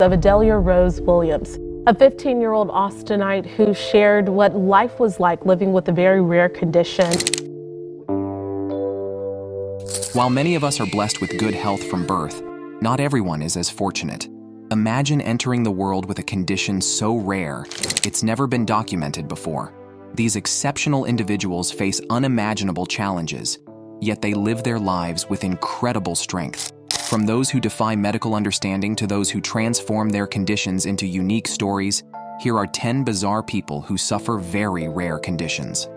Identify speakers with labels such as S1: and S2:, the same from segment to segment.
S1: of Adelia Rose Williams, a 15-year-old Austinite who shared what life was like living with a very rare condition.
S2: While many of us are blessed with good health from birth, not everyone is as fortunate. Imagine entering the world with a condition so rare, it's never been documented before. These exceptional individuals face unimaginable challenges, yet they live their lives with incredible strength. From those who defy medical understanding to those who transform their conditions into unique stories, here are 10 bizarre people who suffer very rare conditions.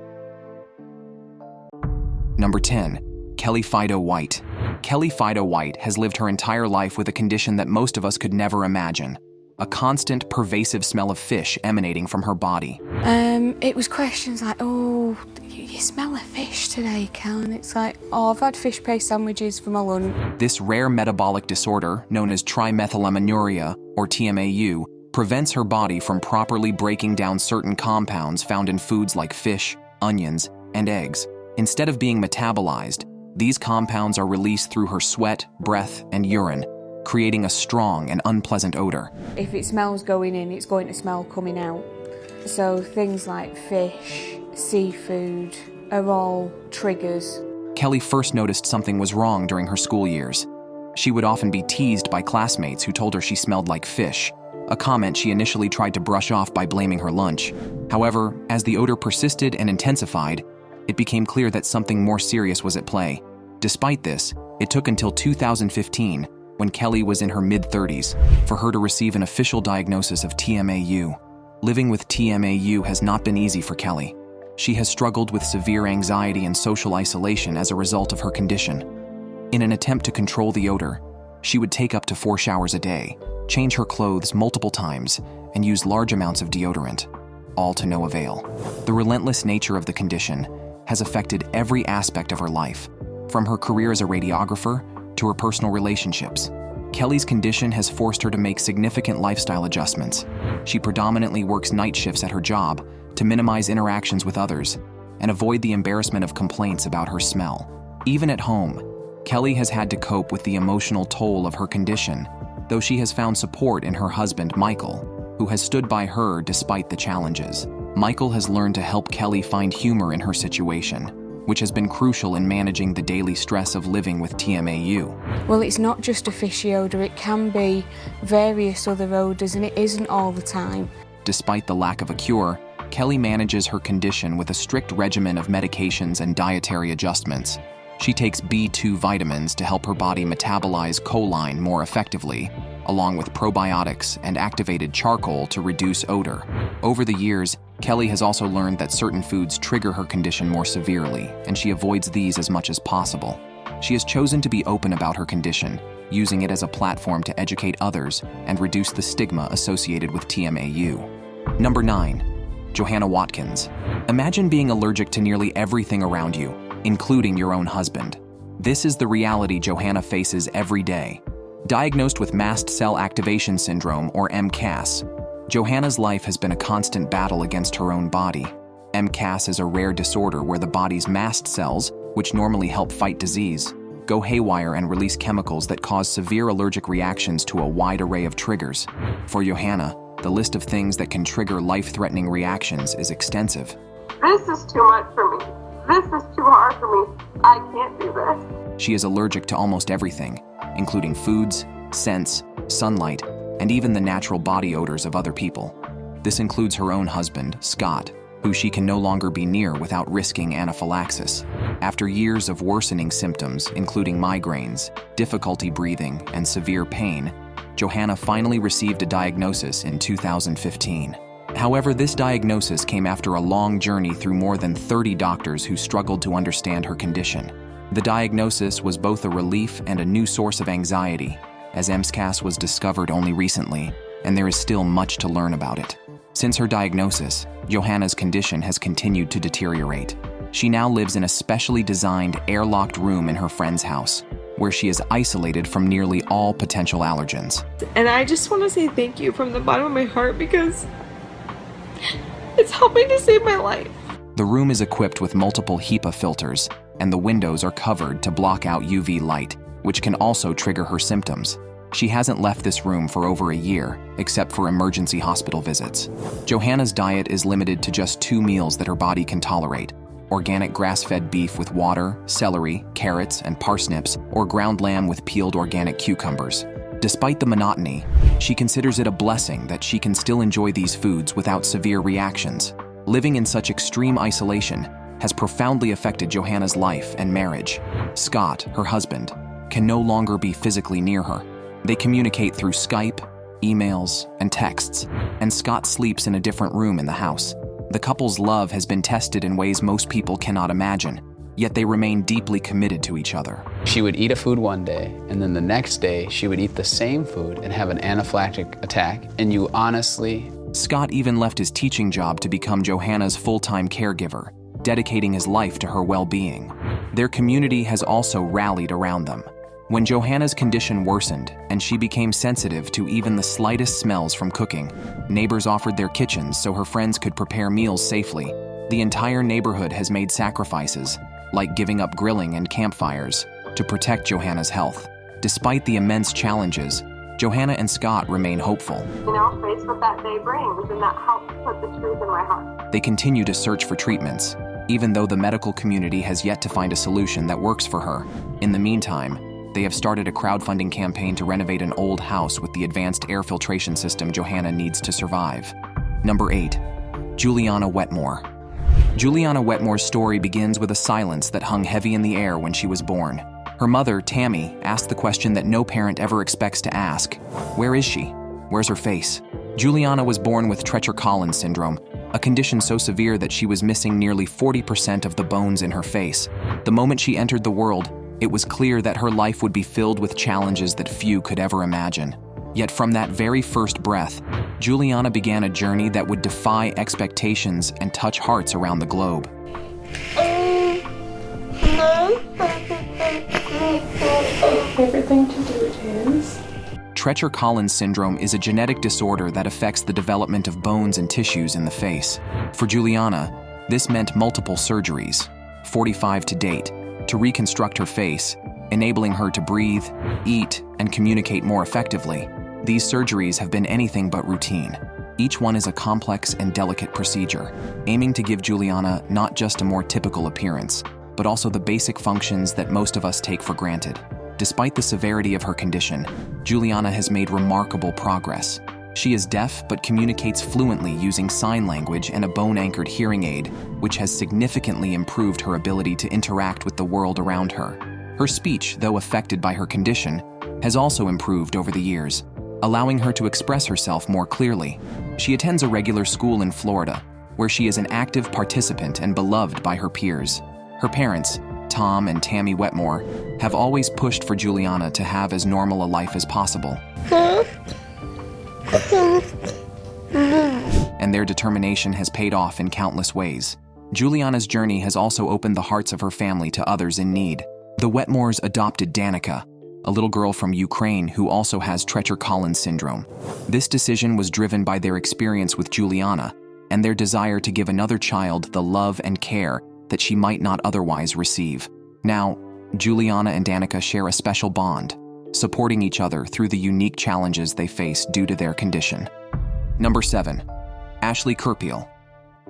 S2: Number 10. Kelly Fidoe-White. Kelly Fidoe-White has lived her entire life with a condition that most of us could never imagine. A constant, pervasive smell of fish emanating from her body.
S3: It was questions like, oh, you smell of fish today, Kel? And it's like, oh, I've had fish paste sandwiches for my lunch.
S2: This rare metabolic disorder, known as trimethylaminoria, or TMAU, prevents her body from properly breaking down certain compounds found in foods like fish, onions, and eggs. Instead of being metabolized, these compounds are released through her sweat, breath, and urine, creating a strong and unpleasant odor.
S3: If it smells going in, it's going to smell coming out. So things like fish, seafood are all triggers.
S2: Kelly first noticed something was wrong during her school years. She would often be teased by classmates who told her she smelled like fish, a comment she initially tried to brush off by blaming her lunch. However, as the odor persisted and intensified, it became clear that something more serious was at play. Despite this, it took until 2015, when Kelly was in her mid-30s, for her to receive an official diagnosis of TMAU. Living with TMAU has not been easy for Kelly. She has struggled with severe anxiety and social isolation as a result of her condition. In an attempt to control the odor, she would take up to 4 showers a day, change her clothes multiple times, and use large amounts of deodorant, all to no avail. The relentless nature of the condition has affected every aspect of her life, from her career as a radiographer to her personal relationships. Kelly's condition has forced her to make significant lifestyle adjustments. She predominantly works night shifts at her job to minimize interactions with others and avoid the embarrassment of complaints about her smell. Even at home, Kelly has had to cope with the emotional toll of her condition, though she has found support in her husband, Michael, who has stood by her despite the challenges. Michael has learned to help Kelly find humor in her situation, which has been crucial in managing the daily stress of living with TMAU.
S3: Well, it's not just a fishy odour, it can be various other odours, and it isn't all the time.
S2: Despite the lack of a cure, Kelly manages her condition with a strict regimen of medications and dietary adjustments. She takes B2 vitamins to help her body metabolize choline more effectively, along with probiotics and activated charcoal to reduce odor. Over the years, Kelly has also learned that certain foods trigger her condition more severely, and she avoids these as much as possible. She has chosen to be open about her condition, using it as a platform to educate others and reduce the stigma associated with TMAU. Number 9. Johanna Watkins. Imagine being allergic to nearly everything around you, including your own husband. This is the reality Johanna faces every day. Diagnosed with mast cell activation syndrome, or MCAS, Johanna's life has been a constant battle against her own body. MCAS is a rare disorder where the body's mast cells, which normally help fight disease, go haywire and release chemicals that cause severe allergic reactions to a wide array of triggers. For Johanna, the list of things that can trigger life-threatening reactions is extensive.
S4: This is too much for me. This is too hard for me. I can't do this.
S2: She is allergic to almost everything, including foods, scents, sunlight, and even the natural body odors of other people. This includes her own husband, Scott, who she can no longer be near without risking anaphylaxis. After years of worsening symptoms, including migraines, difficulty breathing, and severe pain, Johanna finally received a diagnosis in 2015. However, this diagnosis came after a long journey through more than 30 doctors who struggled to understand her condition. The diagnosis was both a relief and a new source of anxiety, as MCAS was discovered only recently, and there is still much to learn about it. Since her diagnosis, Johanna's condition has continued to deteriorate. She now lives in a specially designed, airlocked room in her friend's house, where she is isolated from nearly all potential allergens.
S5: And I just want to say thank you from the bottom of my heart because it's helping to save my life.
S2: The room is equipped with multiple HEPA filters, and the windows are covered to block out UV light, which can also trigger her symptoms. She hasn't left this room for over a year, except for emergency hospital visits. Johanna's diet is limited to just 2 meals that her body can tolerate: organic grass-fed beef with water, celery, carrots, and parsnips, or ground lamb with peeled organic cucumbers. Despite the monotony, she considers it a blessing that she can still enjoy these foods without severe reactions. Living in such extreme isolation has profoundly affected Johanna's life and marriage. Scott, her husband, can no longer be physically near her. They communicate through Skype, emails, and texts, and Scott sleeps in a different room in the house. The couple's love has been tested in ways most people cannot imagine, yet they remain deeply committed to each other.
S6: She would eat a food one day, and then the next day she would eat the same food and have an anaphylactic attack, and you honestly...
S2: Scott even left his teaching job to become Johanna's full-time caregiver, dedicating his life to her well-being. Their community has also rallied around them. When Johanna's condition worsened and she became sensitive to even the slightest smells from cooking, neighbors offered their kitchens so her friends could prepare meals safely. The entire neighborhood has made sacrifices, like giving up grilling and campfires, to protect Johanna's health. Despite the immense challenges, Johanna and Scott remain hopeful.
S4: Face what that day brings, and that helps put the truth in my heart.
S2: They continue to search for treatments, even though the medical community has yet to find a solution that works for her. In the meantime, they have started a crowdfunding campaign to renovate an old house with the advanced air filtration system Johanna needs to survive. Number 8. Juliana Wetmore. Juliana Wetmore's story begins with a silence that hung heavy in the air when she was born. Her mother, Tammy, asked the question that no parent ever expects to ask: where is she? Where's her face? Juliana was born with Treacher-Collins syndrome, a condition so severe that she was missing nearly 40% of the bones in her face. The moment she entered the world, it was clear that her life would be filled with challenges that few could ever imagine. Yet from that very first breath, Juliana began a journey that would defy expectations and touch hearts around the globe.
S5: Favorite thing to do is...
S2: Treacher-Collins syndrome is a genetic disorder that affects the development of bones and tissues in the face. For Juliana, this meant multiple surgeries, 45 to date, to reconstruct her face, enabling her to breathe, eat, and communicate more effectively. These surgeries have been anything but routine. Each one is a complex and delicate procedure, aiming to give Juliana not just a more typical appearance, but also the basic functions that most of us take for granted. Despite the severity of her condition, Juliana has made remarkable progress. She is deaf but communicates fluently using sign language and a bone-anchored hearing aid, which has significantly improved her ability to interact with the world around her. Her speech, though affected by her condition, has also improved over the years, allowing her to express herself more clearly. She attends a regular school in Florida, where she is an active participant and beloved by her peers. Her parents, Tom and Tammy Wetmore, have always pushed for Juliana to have as normal a life as possible. And their determination has paid off in countless ways. Juliana's journey has also opened the hearts of her family to others in need. The Wetmores adopted Danica, a little girl from Ukraine who also has Treacher-Collins syndrome. This decision was driven by their experience with Juliana and their desire to give another child the love and care that she might not otherwise receive. Now, Juliana and Danica share a special bond, supporting each other through the unique challenges they face due to their condition. Number 7. Ashley Kerpel.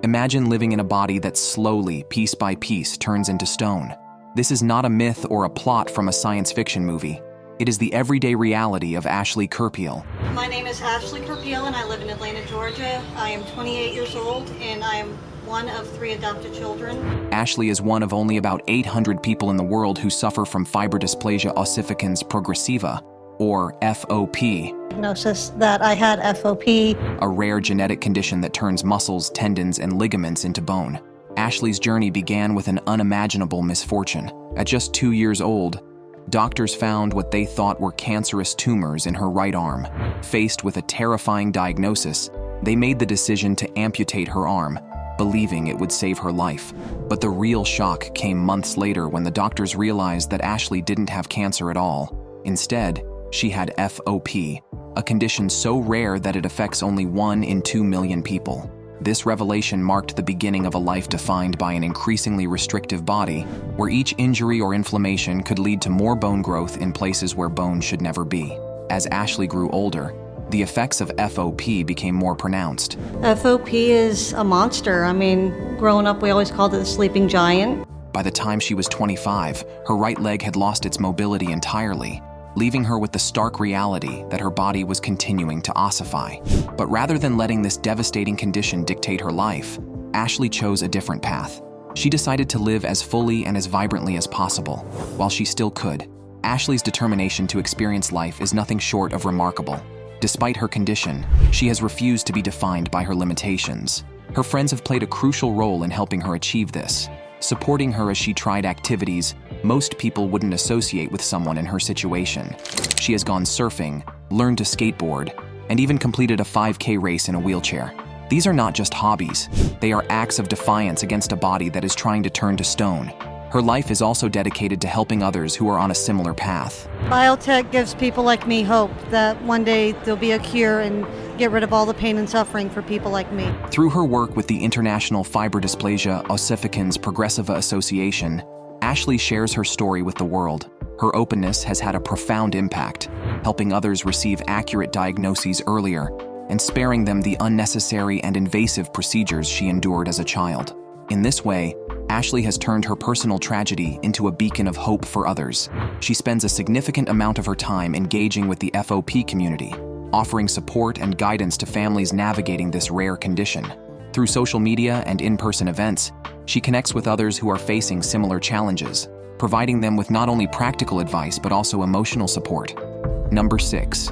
S2: Imagine living in a body that slowly, piece by piece, turns into stone. This is not a myth or a plot from a science fiction movie. It is the everyday reality of Ashley Kerpel.
S7: My name is Ashley Kerpel and I live in Atlanta, Georgia. I am 28 years old and I am one of 3 adopted children.
S2: Ashley is one of only about 800 people in the world who suffer from fibrodysplasia ossificans progressiva, or FOP.
S7: Diagnosis that I had FOP.
S2: A rare genetic condition that turns muscles, tendons, and ligaments into bone. Ashley's journey began with an unimaginable misfortune. At just 2 years old, doctors found what they thought were cancerous tumors in her right arm. Faced with a terrifying diagnosis, they made the decision to amputate her arm, believing it would save her life. But the real shock came months later when the doctors realized that Ashley didn't have cancer at all. Instead, she had FOP, a condition so rare that it affects only 1 in 2 million people. This revelation marked the beginning of a life defined by an increasingly restrictive body, where each injury or inflammation could lead to more bone growth in places where bone should never be. As Ashley grew older, the effects of FOP became more pronounced.
S7: FOP is a monster. I mean, growing up, we always called it the sleeping giant.
S2: By the time she was 25, her right leg had lost its mobility entirely, leaving her with the stark reality that her body was continuing to ossify. But rather than letting this devastating condition dictate her life, Ashley chose a different path. She decided to live as fully and as vibrantly as possible, while she still could. Ashley's determination to experience life is nothing short of remarkable. Despite her condition, she has refused to be defined by her limitations. Her friends have played a crucial role in helping her achieve this, supporting her as she tried activities most people wouldn't associate with someone in her situation. She has gone surfing, learned to skateboard, and even completed a 5K race in a wheelchair. These are not just hobbies. They are acts of defiance against a body that is trying to turn to stone. Her life is also dedicated to helping others who are on a similar path.
S7: Biotech gives people like me hope that one day there'll be a cure and get rid of all the pain and suffering for people like me.
S2: Through her work with the International Fibrodysplasia Ossificans Progressiva Association, Ashley shares her story with the world. Her openness has had a profound impact, helping others receive accurate diagnoses earlier and sparing them the unnecessary and invasive procedures she endured as a child. In this way, Ashley has turned her personal tragedy into a beacon of hope for others. She spends a significant amount of her time engaging with the FOP community, offering support and guidance to families navigating this rare condition. Through social media and in-person events, she connects with others who are facing similar challenges, providing them with not only practical advice but also emotional support. Number 6.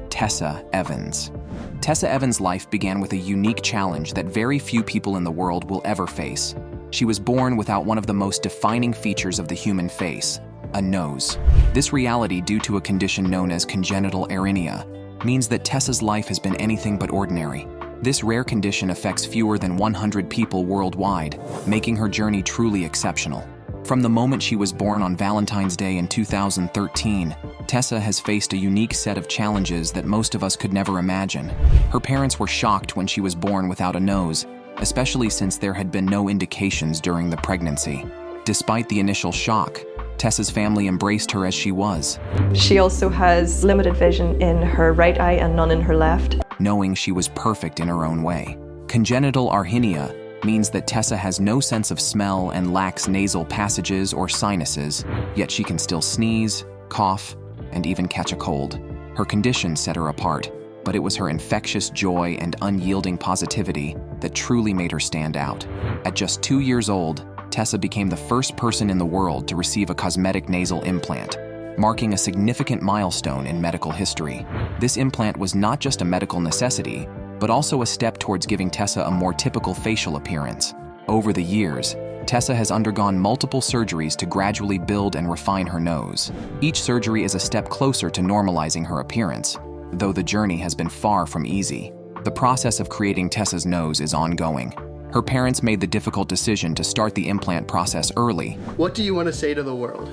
S2: Tessa Evans. Tessa Evans' life began with a unique challenge that very few people in the world will ever face. She was born without one of the most defining features of the human face, a nose. This reality, due to a condition known as congenital errhenia, means that Tessa's life has been anything but ordinary. This rare condition affects fewer than 100 people worldwide, making her journey truly exceptional. From the moment she was born on Valentine's Day in 2013, Tessa has faced a unique set of challenges that most of us could never imagine. Her parents were shocked when she was born without a nose, especially since there had been no indications during the pregnancy. Despite the initial shock, Tessa's family embraced her as she was.
S8: She also has limited vision in her right eye and none in her left.
S2: Knowing she was perfect in her own way. Congenital errhenia means that Tessa has no sense of smell and lacks nasal passages or sinuses, yet she can still sneeze, cough, and even catch a cold. Her condition set her apart, but it was her infectious joy and unyielding positivity that truly made her stand out. At just 2 years old, Tessa became the first person in the world to receive a cosmetic nasal implant, marking a significant milestone in medical history. This implant was not just a medical necessity, but also a step towards giving Tessa a more typical facial appearance. Over the years, Tessa has undergone multiple surgeries to gradually build and refine her nose. Each surgery is a step closer to normalizing her appearance, though the journey has been far from easy. The process of creating Tessa's nose is ongoing. Her parents made the difficult decision to start the implant process early.
S9: What do you want to say to the world?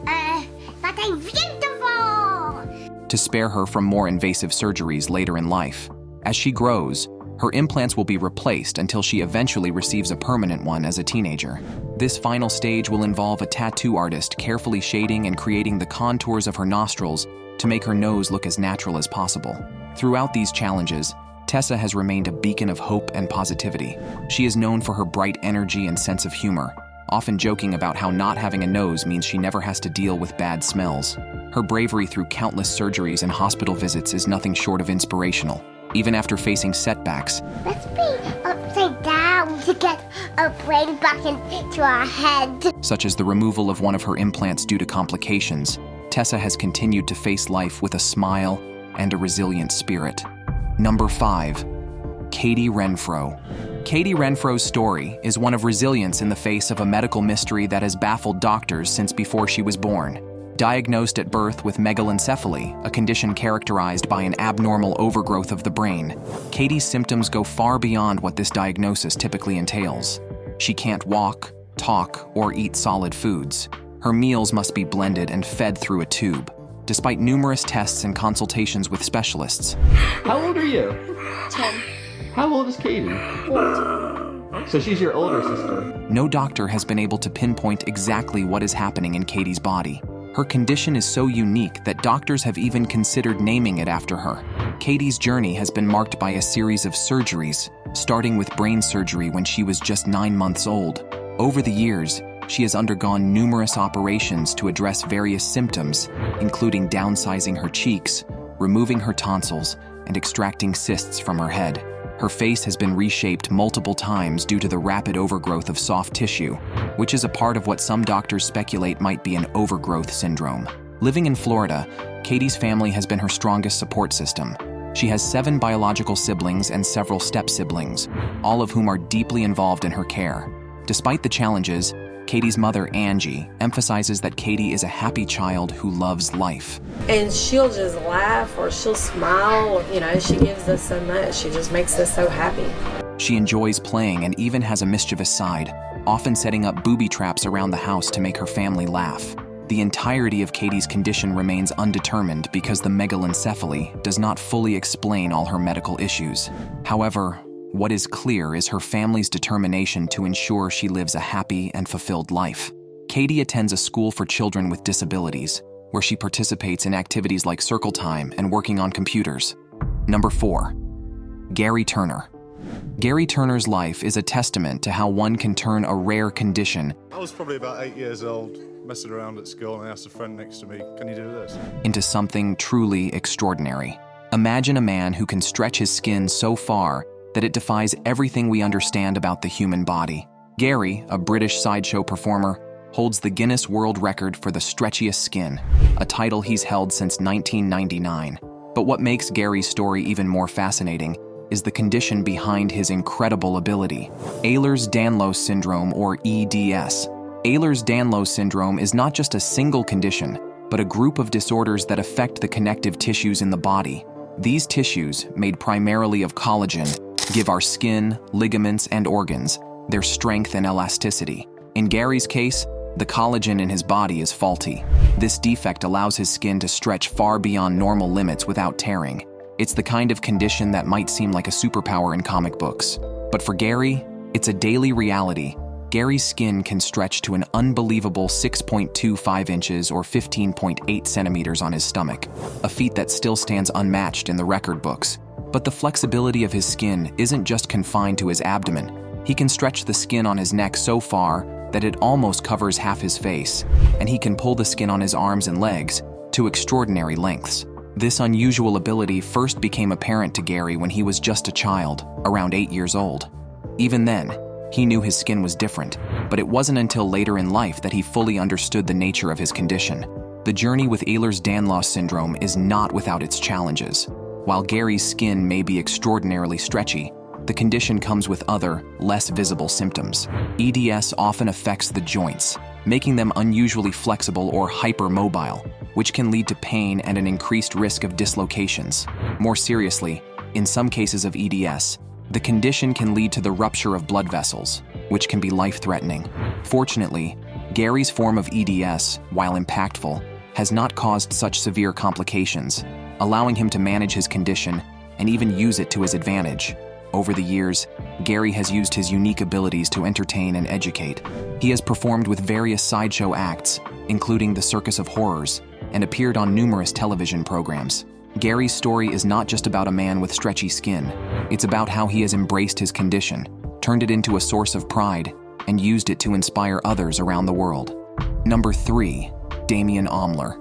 S10: That I'm beautiful!
S2: To spare her from more invasive surgeries later in life. As she grows, her implants will be replaced until she eventually receives a permanent one as a teenager. This final stage will involve a tattoo artist carefully shading and creating the contours of her nostrils to make her nose look as natural as possible. Throughout these challenges, Tessa has remained a beacon of hope and positivity. She is known for her bright energy and sense of humor, often joking about how not having a nose means she never has to deal with bad smells. Her bravery through countless surgeries and hospital visits is nothing short of inspirational. Even after facing setbacks,
S10: Let's be upside down to get our brain back into our head.
S2: Such as the removal of one of her implants due to complications, Tessa has continued to face life with a smile and a resilient spirit. Number 5. Katie Renfro. Katie Renfro's story is one of resilience in the face of a medical mystery that has baffled doctors since before she was born. Diagnosed at birth with megalencephaly, a condition characterized by an abnormal overgrowth of the brain, Katie's symptoms go far beyond what this diagnosis typically entails. She can't walk, talk, or eat solid foods. Her meals must be blended and fed through a tube. Despite numerous tests and consultations with specialists.
S9: How old are you?
S10: 10.
S9: How old is Katie?
S10: 14.
S9: So she's your older sister.
S2: No doctor has been able to pinpoint exactly what is happening in Katie's body. Her condition is so unique that doctors have even considered naming it after her. Katie's journey has been marked by a series of surgeries, starting with brain surgery when she was just 9 months old. Over the years, she has undergone numerous operations to address various symptoms, including downsizing her cheeks, removing her tonsils, and extracting cysts from her head. Her face has been reshaped multiple times due to the rapid overgrowth of soft tissue, which is a part of what some doctors speculate might be an overgrowth syndrome. Living in Florida, Katie's family has been her strongest support system. She has 7 biological siblings and several step-siblings, all of whom are deeply involved in her care. Despite the challenges, Katie's mother, Angie, emphasizes that Katie is a happy child who loves life.
S11: And she'll just laugh or she'll smile, she gives us so much. She just makes us so happy.
S2: She enjoys playing and even has a mischievous side, often setting up booby traps around the house to make her family laugh. The entirety of Katie's condition remains undetermined because the megalencephaly does not fully explain all her medical issues. However, what is clear is her family's determination to ensure she lives a happy and fulfilled life. Katie attends a school for children with disabilities, where she participates in activities like circle time and working on computers. Number 4. Gary Turner. Gary Turner's life is a testament to how one can turn a rare condition
S12: I was probably about 8 years old, messing around at school, and I asked a friend next to me, "Can you do this?"
S2: into something truly extraordinary. Imagine a man who can stretch his skin so far that it defies everything we understand about the human body. Gary, a British sideshow performer, holds the Guinness World Record for the stretchiest skin, a title he's held since 1999. But what makes Gary's story even more fascinating is the condition behind his incredible ability: Ehlers-Danlos syndrome, or EDS. Ehlers-Danlos syndrome is not just a single condition, but a group of disorders that affect the connective tissues in the body. These tissues, made primarily of collagen, give our skin, ligaments, and organs their strength and elasticity. In Gary's case, the collagen in his body is faulty. This defect allows his skin to stretch far beyond normal limits without tearing. It's the kind of condition that might seem like a superpower in comic books. But for Gary, it's a daily reality. Gary's skin can stretch to an unbelievable 6.25 inches or 15.8 centimeters on his stomach, a feat that still stands unmatched in the record books. But the flexibility of his skin isn't just confined to his abdomen. He can stretch the skin on his neck so far that it almost covers half his face, and he can pull the skin on his arms and legs to extraordinary lengths. This unusual ability first became apparent to Gary when he was just a child, around 8 years old. Even then, he knew his skin was different, but it wasn't until later in life that he fully understood the nature of his condition. The journey with Ehlers-Danlos syndrome is not without its challenges. While Gary's skin may be extraordinarily stretchy, the condition comes with other, less visible symptoms. EDS often affects the joints, making them unusually flexible or hypermobile, which can lead to pain and an increased risk of dislocations. More seriously, in some cases of EDS, the condition can lead to the rupture of blood vessels, which can be life-threatening. Fortunately, Gary's form of EDS, while impactful, has not caused such severe complications, allowing him to manage his condition and even use it to his advantage. Over the years, Gary has used his unique abilities to entertain and educate. He has performed with various sideshow acts, including the Circus of Horrors, and appeared on numerous television programs. Gary's story is not just about a man with stretchy skin. It's about how he has embraced his condition, turned it into a source of pride, and used it to inspire others around the world. Number 3. Damian Omler.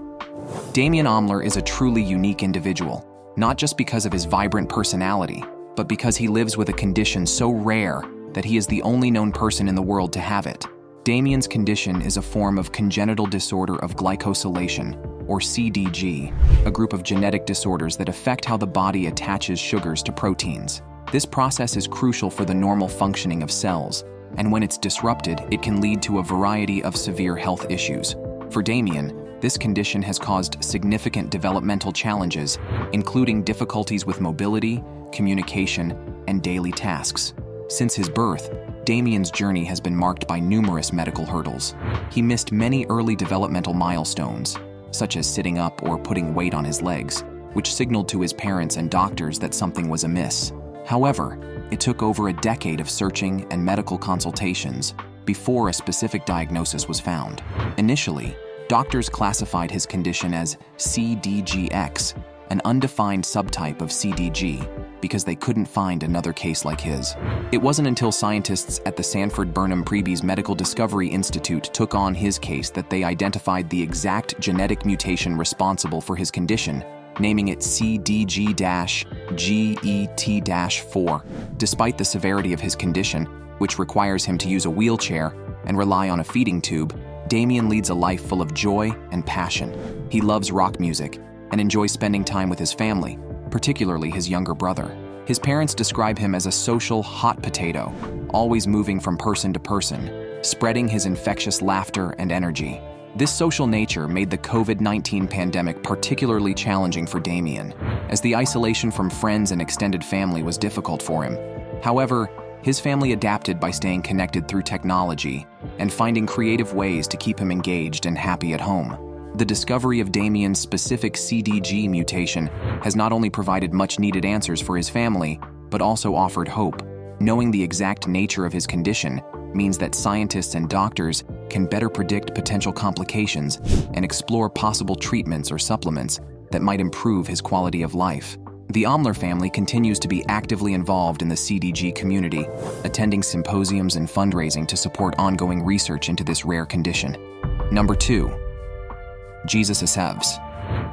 S2: Damian Omler is a truly unique individual, not just because of his vibrant personality, but because he lives with a condition so rare that he is the only known person in the world to have it. Damian's condition is a form of congenital disorder of glycosylation, or CDG, a group of genetic disorders that affect how the body attaches sugars to proteins. This process is crucial for the normal functioning of cells, and when it's disrupted, it can lead to a variety of severe health issues. For Damian, this condition has caused significant developmental challenges, including difficulties with mobility, communication, and daily tasks. Since his birth, Damian's journey has been marked by numerous medical hurdles. He missed many early developmental milestones, such as sitting up or putting weight on his legs, which signaled to his parents and doctors that something was amiss. However, it took over a decade of searching and medical consultations before a specific diagnosis was found. Initially, Doctors classified his condition as CDGX, an undefined subtype of CDG, because they couldn't find another case like his. It wasn't until scientists at the Sanford Burnham Prebys Medical Discovery Institute took on his case that they identified the exact genetic mutation responsible for his condition, naming it CDG-GET-4. Despite the severity of his condition, which requires him to use a wheelchair and rely on a feeding tube, Damian leads a life full of joy and passion. He loves rock music and enjoys spending time with his family, particularly his younger brother. His parents describe him as a social hot potato, always moving from person to person, spreading his infectious laughter and energy. This social nature made the COVID-19 pandemic particularly challenging for Damian, as the isolation from friends and extended family was difficult for him. However, his family adapted by staying connected through technology and finding creative ways to keep him engaged and happy at home. The discovery of Damian's specific CDG mutation has not only provided much-needed answers for his family, but also offered hope. Knowing the exact nature of his condition means that scientists and doctors can better predict potential complications and explore possible treatments or supplements that might improve his quality of life. The Omler family continues to be actively involved in the CDG community, attending symposiums and fundraising to support ongoing research into this rare condition. Number 2. Jesus Aceves.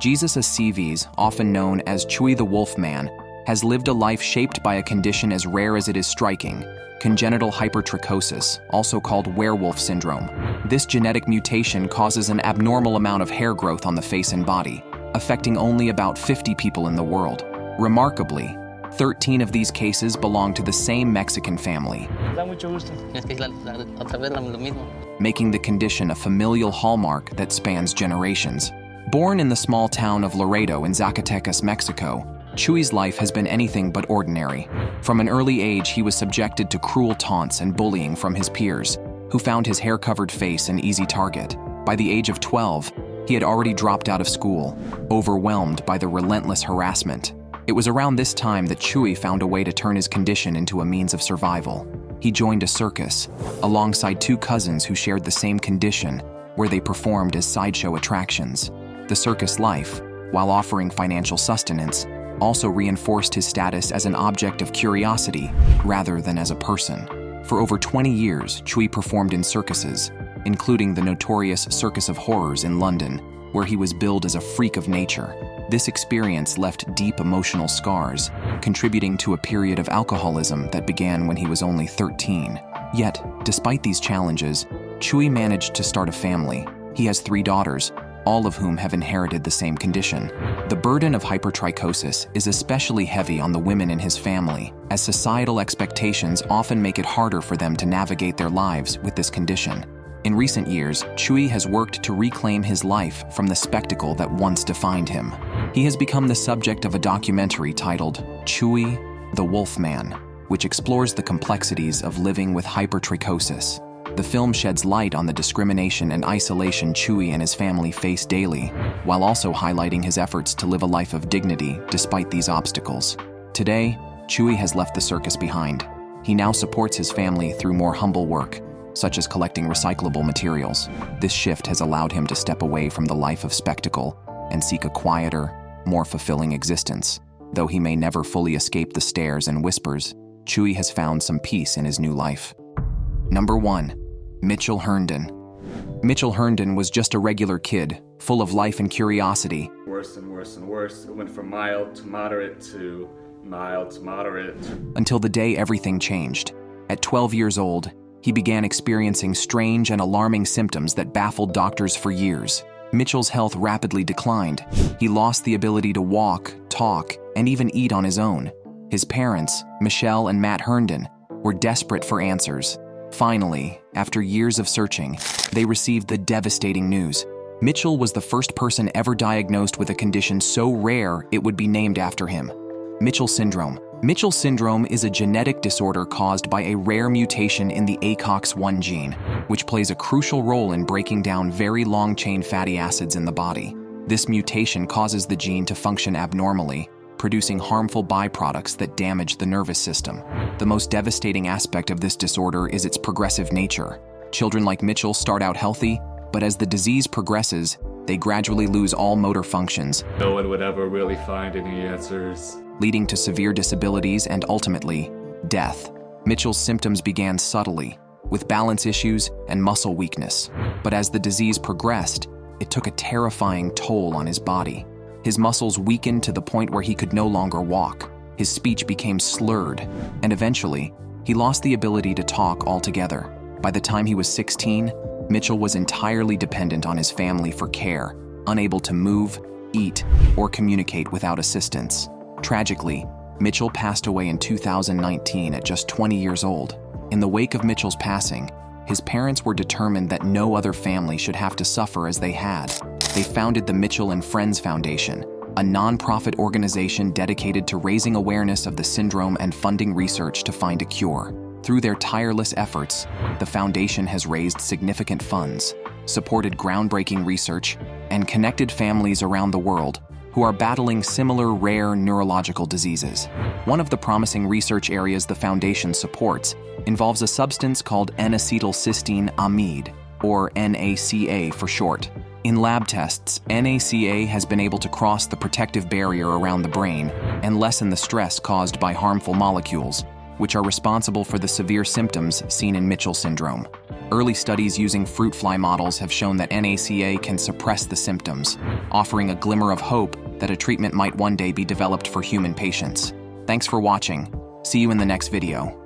S2: Jesus Aceves, often known as Chewy the Wolf Man, has lived a life shaped by a condition as rare as it is striking: congenital hypertrichosis, also called werewolf syndrome. This genetic mutation causes an abnormal amount of hair growth on the face and body, affecting only about 50 people in the world. Remarkably, 13 of these cases belong to the same Mexican family, making the condition a familial hallmark that spans generations. Born in the small town of Laredo in Zacatecas, Mexico, Chewy's life has been anything but ordinary. From an early age, he was subjected to cruel taunts and bullying from his peers, who found his hair-covered face an easy target. By the age of 12, he had already dropped out of school, overwhelmed by the relentless harassment. It was around this time that Chewy found a way to turn his condition into a means of survival. He joined a circus, alongside 2 cousins who shared the same condition, where they performed as sideshow attractions. The circus life, while offering financial sustenance, also reinforced his status as an object of curiosity rather than as a person. For over 20 years, Chewy performed in circuses, including the notorious Circus of Horrors in London, where he was billed as a freak of nature. This experience left deep emotional scars, contributing to a period of alcoholism that began when he was only 13. Yet, despite these challenges, Chewy managed to start a family. He has 3 daughters, all of whom have inherited the same condition. The burden of hypertrichosis is especially heavy on the women in his family, as societal expectations often make it harder for them to navigate their lives with this condition. In recent years, Chewy has worked to reclaim his life from the spectacle that once defined him. He has become the subject of a documentary titled Chewy the Wolf Man, which explores the complexities of living with hypertrichosis. The film sheds light on the discrimination and isolation Chewy and his family face daily, while also highlighting his efforts to live a life of dignity despite these obstacles. Today, Chewy has left the circus behind. He now supports his family through more humble work, such as collecting recyclable materials. This shift has allowed him to step away from the life of spectacle and seek a quieter, more fulfilling existence. Though he may never fully escape the stares and whispers, Chewy has found some peace in his new life. Number 1. Mitchell Herndon. Mitchell Herndon was just a regular kid, full of life and curiosity.
S13: Worse and worse and worse. It went from mild to moderate to mild to moderate.
S2: Until the day everything changed. At 12 years old, he began experiencing strange and alarming symptoms that baffled doctors for years. Mitchell's health rapidly declined. He lost the ability to walk, talk, and even eat on his own. His parents, Michelle and Matt Herndon, were desperate for answers. Finally, after years of searching, they received the devastating news. Mitchell was the first person ever diagnosed with a condition so rare it would be named after him: Mitchell syndrome. Mitchell syndrome is a genetic disorder caused by a rare mutation in the ACOX1 gene, which plays a crucial role in breaking down very long-chain fatty acids in the body. This mutation causes the gene to function abnormally, producing harmful byproducts that damage the nervous system. The most devastating aspect of this disorder is its progressive nature. Children like Mitchell start out healthy, But as the disease progresses, they gradually lose all motor functions.
S13: No one would ever really find any answers,
S2: leading to severe disabilities and ultimately, death. Mitchell's symptoms began subtly, with balance issues and muscle weakness. But as the disease progressed, it took a terrifying toll on his body. His muscles weakened to the point where he could no longer walk. His speech became slurred, and eventually, he lost the ability to talk altogether. By the time he was 16, Mitchell was entirely dependent on his family for care, unable to move, eat, or communicate without assistance. Tragically, Mitchell passed away in 2019 at just 20 years old. In the wake of Mitchell's passing, his parents were determined that no other family should have to suffer as they had. They founded the Mitchell and Friends Foundation, a non-profit organization dedicated to raising awareness of the syndrome and funding research to find a cure. Through their tireless efforts, the foundation has raised significant funds, supported groundbreaking research, and connected families around the world who are battling similar rare neurological diseases. One of the promising research areas the foundation supports involves a substance called N-acetylcysteine amide, or NACA for short. In lab tests, NACA has been able to cross the protective barrier around the brain and lessen the stress caused by harmful molecules, which are responsible for the severe symptoms seen in Mitchell syndrome. Early studies using fruit fly models have shown that NACA can suppress the symptoms, offering a glimmer of hope that a treatment might one day be developed for human patients. Thanks for watching. See you in the next video.